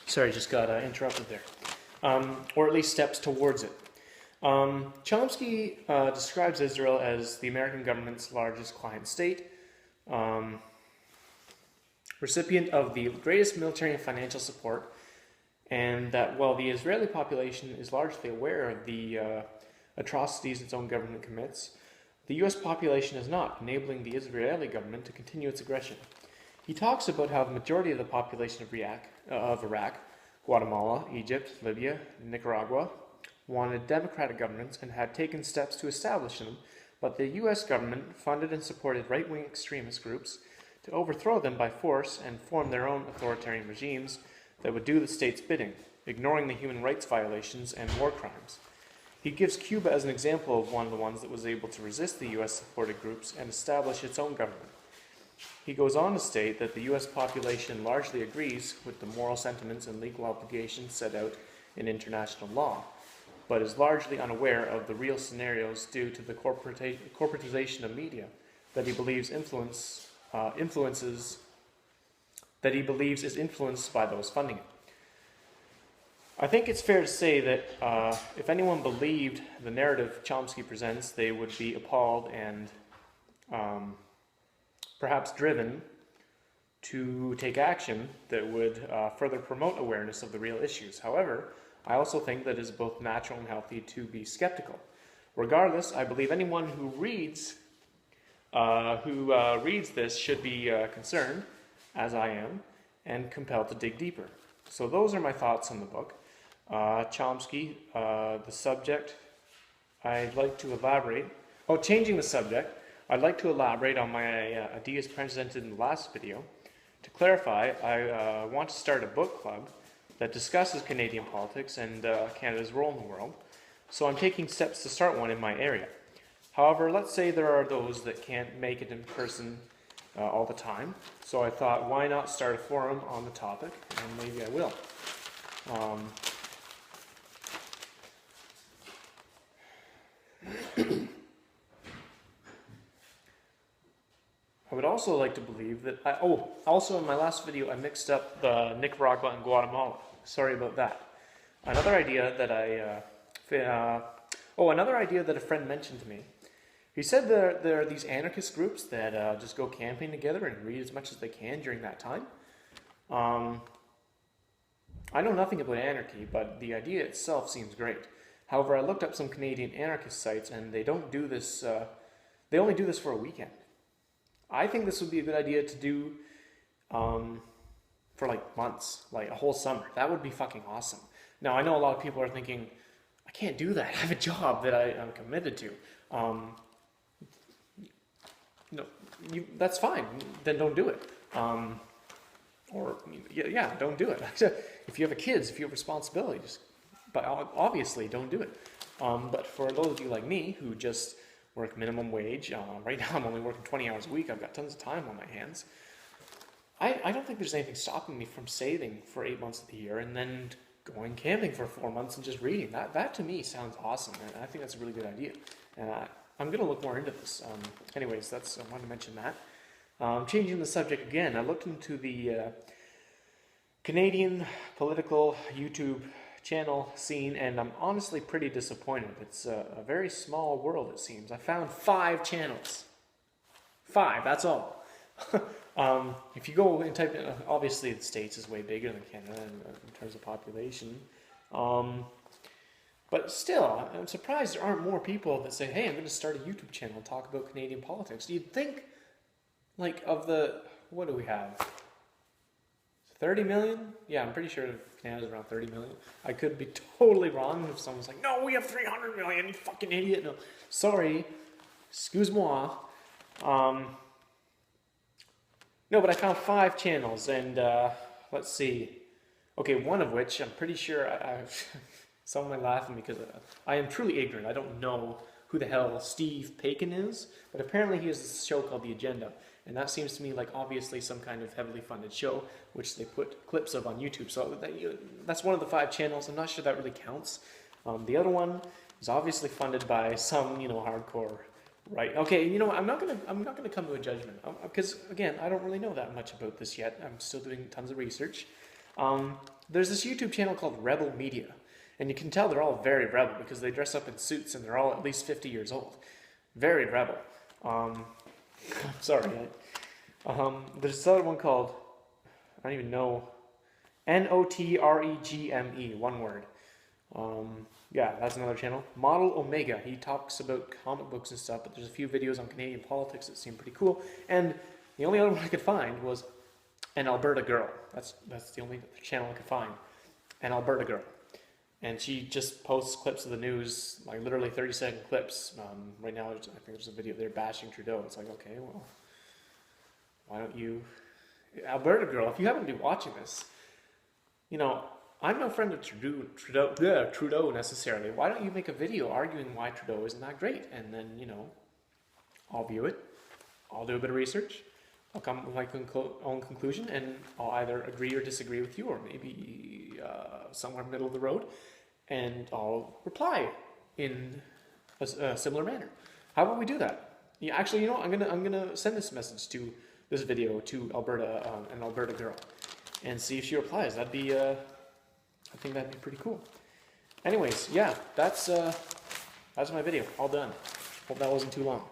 Sorry, just got interrupted there. Or at least steps towards it. Chomsky describes Israel as the American government's largest client state, recipient of the greatest military and financial support, and that while the Israeli population is largely aware of the atrocities its own government commits, the U.S. population is not, enabling the Israeli government to continue its aggression. He talks about how the majority of the population of Iraq, Guatemala, Egypt, Libya, and Nicaragua wanted democratic governments and had taken steps to establish them, but the U.S. government funded and supported right-wing extremist groups to overthrow them by force and form their own authoritarian regimes that would do the state's bidding, ignoring the human rights violations and war crimes. He gives Cuba as an example of one of the ones that was able to resist the U.S.-supported groups and establish its own government. He goes on to state that the U.S. population largely agrees with the moral sentiments and legal obligations set out in international law, but is largely unaware of the real scenarios due to the corporatization of media that he believes is influenced by those funding it. I think it's fair to say that if anyone believed the narrative Chomsky presents, they would be appalled and perhaps driven to take action that would further promote awareness of the real issues. However, I also think that it is both natural and healthy to be skeptical. Regardless, I believe anyone who reads this should be concerned, as I am, and compelled to dig deeper. So those are my thoughts on the book. Chomsky, the subject, I'd like to elaborate. Oh, changing the subject, I'd like to elaborate on my ideas presented in the last video. To clarify, I want to start a book club that discusses Canadian politics and Canada's role in the world, so I'm taking steps to start one in my area. However, let's say there are those that can't make it in person all the time, so I thought, why not start a forum on the topic, and maybe I will. I would also like to believe that also in my last video I mixed up Nicaragua and Guatemala. Sorry about that. Another idea that a friend mentioned to me. He said there are these anarchist groups that just go camping together and read as much as they can during that time. I know nothing about anarchy, but the idea itself seems great. However, I looked up some Canadian anarchist sites and they don't do this, they only do this for a weekend. I think this would be a good idea to do for like months, like a whole summer. That would be fucking awesome. Now, I know a lot of people are thinking, I can't do that. I have a job that I'm committed to. No, that's fine. Then don't do it. Yeah, don't do it. If you have kids, if you have responsibilities, but obviously don't do it. But for those of you like me who just work minimum wage, right now I'm only working 20 hours a week. I've got tons of time on my hands. I don't think there's anything stopping me from saving for 8 months of the year and then going camping for 4 months and just reading. That to me sounds awesome, and I think that's a really good idea. And I'm going to look more into this. Anyways, I wanted to mention that. Changing the subject again, I looked into the Canadian political YouTube channel scene, and I'm honestly pretty disappointed. It's a very small world, it seems. I found 5 channels. 5, that's all. If you go and type in, obviously the States is way bigger than Canada in terms of population. But still, I'm surprised there aren't more people that say, hey, I'm going to start a YouTube channel and talk about Canadian politics. You'd think, like, of the, what do we have? 30 million? Yeah, I'm pretty sure Canada's around 30 million. I could be totally wrong if someone's like, no, we have 300 million, you fucking idiot. No, sorry, excuse-moi. No, but I found 5 channels, and let's see. Okay, one of which I'm pretty sure someone might laugh at me because I am truly ignorant. I don't know who the hell Steve Paikin is, but apparently he has this show called The Agenda, and that seems to me like obviously some kind of heavily funded show, which they put clips of on YouTube. So that's one of the 5 channels. I'm not sure that really counts. The other one is obviously funded by some, hardcore. Right. Okay. I'm not gonna come to a judgment because again, I don't really know that much about this yet. I'm still doing tons of research. There's this YouTube channel called Rebel Media, and you can tell they're all very rebel because they dress up in suits and they're all at least 50 years old. Very rebel. Sorry. There's this other one called, I don't even know, Notregme, one word. Yeah, that's another channel. Model Omega, he talks about comic books and stuff, but there's a few videos on Canadian politics that seem pretty cool. And the only other one I could find was an Alberta girl. That's the only channel I could find. An Alberta girl. And she just posts clips of the news, like literally 30-second clips. Right now, I think there's a video there bashing Trudeau. It's like, okay, well, why don't you... Alberta girl, if you happen to be watching this, you know, I'm no friend of Trudeau necessarily. Why don't you make a video arguing why Trudeau isn't that great? And then, you know, I'll view it. I'll do a bit of research. I'll come up with my own conclusion, and I'll either agree or disagree with you, or maybe somewhere middle of the road, and I'll reply in a similar manner. How about we do that? Yeah, actually, you know, I'm gonna send this message to this video to Alberta, an Alberta girl, and see if she replies. That'd be, I think that'd be pretty cool. Anyways, yeah, that's my video, all done. Hope that wasn't too long.